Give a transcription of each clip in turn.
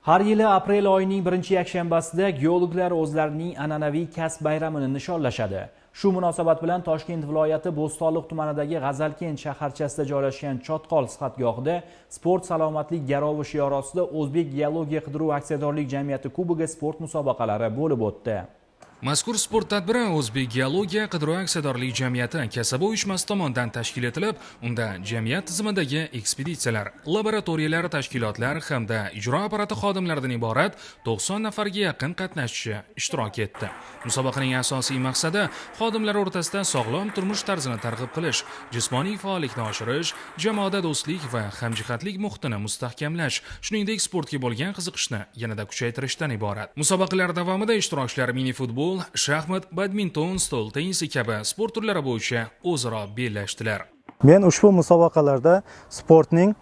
Har yili aprel oyining birinchi yakshanbasida geologlar o'zlarining an'anaviy kasb bayramini nishonlashadi. Shu munosabat bilan Toshkent viloyati Bo'stonliq tumanidagi G'azalkent shaharchasida joylashgan Chotqol sihatgohida sport salomatlik garovi shiori ostida O'zbek geologiya qidiruv aksiyadorlik jamiyati kubogi sport musobaqalari bo'lib o'tdi. Mazkur sport tadbiri O'zbek geologiya qidiruv aksiyadorlik jamiyati kasaba uyushmasi tomonidan tashkil etilib, unda jamiyat tizimidagi ekspeditsiyalar, laboratoriyalar, tashkilotlar hamda ijro apparati xodimlaridan iborat 90 nafarga yaqin qatnashchi ishtirok etdi. Musobaqaning asosiy maqsadi xodimlar o'rtasida sog'lom turmush tarzini targ'ib qilish, jismoniy faollikni oshirish, jamoada do'stlik va hamjihatlik muhitini mustahkamlash, shuningdek sportga bo'lgan qiziqishni yanada kuchaytirishdan iborat. Musobaqalar davomida ishtirokchilar mini futbol, shaxmat, badminton, stol tennisi kabi sport turlari bo'yicha o'zaro bellashdilar. Men ushbu musobaqalarda sportning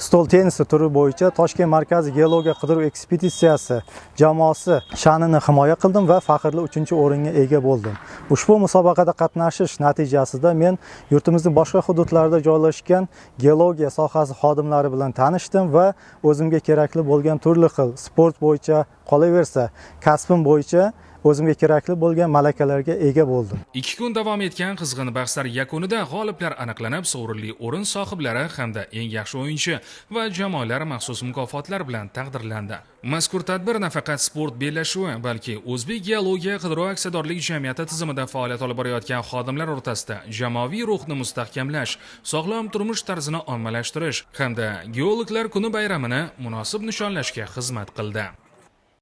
stol tennisi turi bo'yicha Toshkent markaziy geologiya qidiruv ekspeditsiyasi jamoasi sha'nini himoya qildim va faxrli 3-o'ringa ega bo'ldim. Ushbu musobaqada qatnashish natijasida men yurtimizning boshqa hududlarida joylashgan geologiya sohasi xodimlari bilan tanishdim va o'zimga kerakli bo'lgan turli xil sport bo'yicha qolaversa, kasbim bo'yicha o'zimga kerakli bo'lgan malakalarga ega bo'ldim. 2 kun davom etgan qizg'in bahslar yakunida g'oliblar aniqlanib, sovrinli o'rin sohiblari hamda eng yaxshi o'yinchi va jamoalar maxsus mukofotlar bilan taqdirlandi. Mazkur tadbir nafaqat sport bellashuvi, balki O'zbek geologiya qidiruv aksiyadorlik jamiyati tizimida faoliyat olib borayotgan xodimlar o'rtasida jamoaviy ruhni mustahkamlash, sog'lom turmush tarzini ommalashtirish hamda geologlar kuni bayramini munosib nishonlashga xizmat qildi.